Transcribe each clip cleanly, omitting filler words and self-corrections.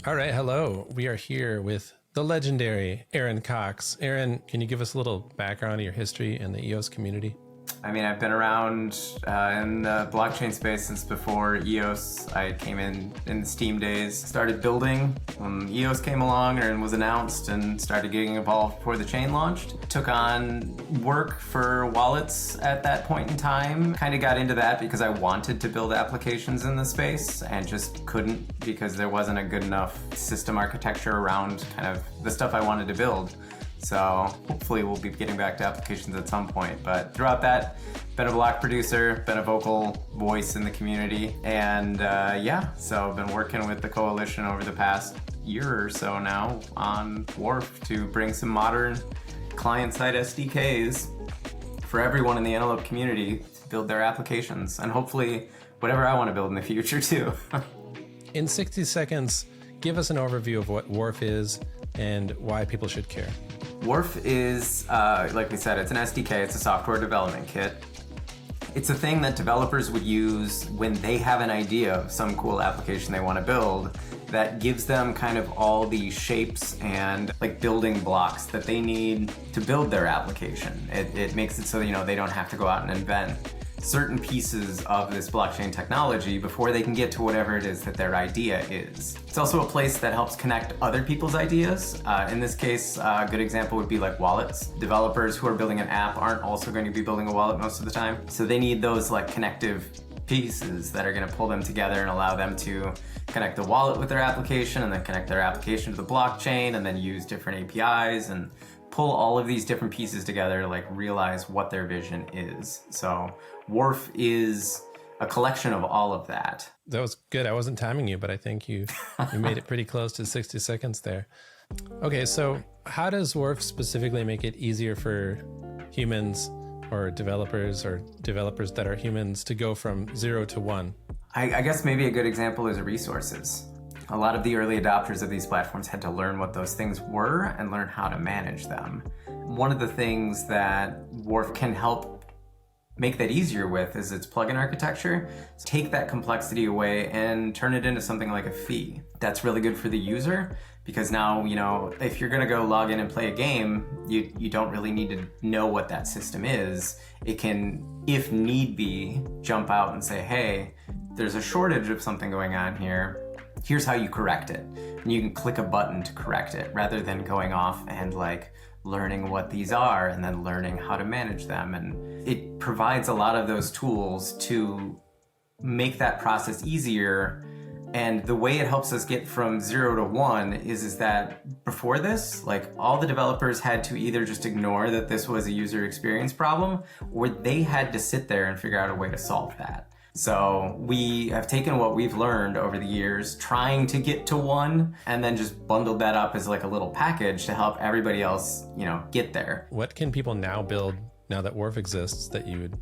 All right, hello. We are here with the legendary Aaron Cox. Aaron, can you give us a little background of your history in the EOS community? I mean, I've been around in the blockchain space since before EOS. I came in the Steam days, started building when EOS came along and was announced, and started getting involved before the chain launched. Took on work for wallets at that point in time. Kind of got into that because I wanted to build applications in the space and just couldn't because there wasn't a good enough system architecture around kind of the stuff I wanted to build. So hopefully we'll be getting back to applications at some point. But throughout that, been a block producer, been a vocal voice in the community. And so I've been working with the coalition over the past year or so now on Wharf to bring some modern client-side SDKs for everyone in the Antelope community to build their applications. And hopefully whatever I want to build in the future too. In 60 seconds, give us an overview of what Wharf is and why people should care. Wharf is, like we said, it's an SDK, it's a software development kit. It's a thing that developers would use when they have an idea of some cool application they want to build that gives them kind of all the shapes and like building blocks that they need to build their application. It makes it so, they don't have to go out and invent certain pieces of this blockchain technology before they can get to whatever it is that their idea is. It's also a place that helps connect other people's ideas. In this case, a good example would be like wallets. Developers who are building an app aren't also going to be building a wallet most of the time. So they need those like connective pieces that are going to pull them together and allow them to connect the wallet with their application and then connect their application to the blockchain and then use different APIs and pull all of these different pieces together to like realize what their vision is. So Wharf is a collection of all of that. That was good. I wasn't timing you, but I think you made it pretty close to 60 seconds there. Okay, so how does Wharf specifically make it easier for humans or developers that are humans to go from 0 to 1? I guess maybe a good example is resources. A lot of the early adopters of these platforms had to learn what those things were and learn how to manage them. One of the things that Wharf can help make that easier with is its plugin architecture. Take that complexity away and turn it into something like a fee. That's really good for the user because now, if you're gonna go log in and play a game, you don't really need to know what that system is. It can, if need be, jump out and say, hey, there's a shortage of something going on here. Here's how you correct it. And you can click a button to correct it rather than going off and like learning what these are and then learning how to manage them. And it provides a lot of those tools to make that process easier. And the way it helps us get from 0 to 1 is that before this, like all the developers had to either just ignore that this was a user experience problem, or they had to sit there and figure out a way to solve that. So we have taken what we've learned over the years, trying to get to 1, and then just bundled that up as like a little package to help everybody else, get there. What can people now build now that Wharf exists that you would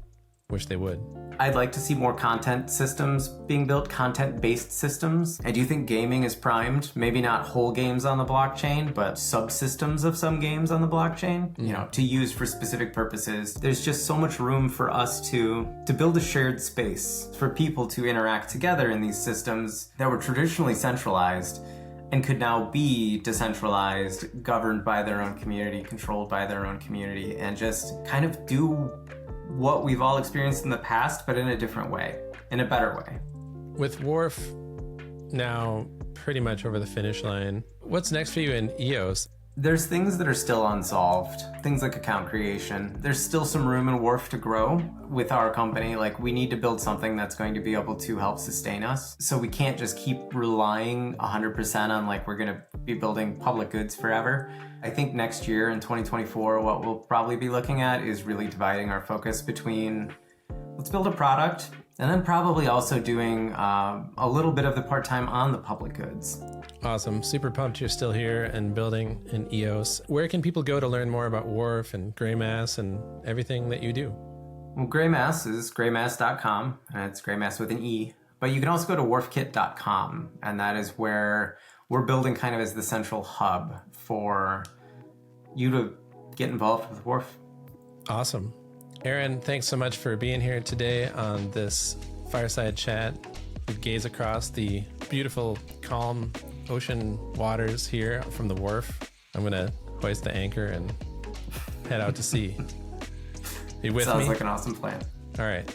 wish they would? I'd like to see more content systems being built, content-based systems. I do think gaming is primed, maybe not whole games on the blockchain, but subsystems of some games on the blockchain, to use for specific purposes. There's just so much room for us to build a shared space for people to interact together in these systems that were traditionally centralized and could now be decentralized, governed by their own community, controlled by their own community, and just kind of do what we've all experienced in the past, but in a different way, in a better way. With Wharf now pretty much over the finish line, what's next for you in EOS? There's things that are still unsolved, things like account creation. There's still some room in Wharf to grow with our company. Like, we need to build something that's going to be able to help sustain us. So we can't just keep relying 100% on like we're going to be building public goods forever. I think next year in 2024, what we'll probably be looking at is really dividing our focus between let's build a product and then probably also doing a little bit of the part-time on the public goods. Awesome. Super pumped you're still here and building in EOS. Where can people go to learn more about Wharf and Greymass and everything that you do? Well, Greymass is greymass.com, and it's Greymass with an E. But you can also go to wharfkit.com, and that is where we're building kind of as the central hub for you to get involved with Wharf. Awesome. Aaron, thanks so much for being here today on this Fireside Chat. We gaze across the beautiful, calm ocean waters here from the wharf. I'm going to hoist the anchor and head out to sea. You with me? Sounds like an awesome plan. All right.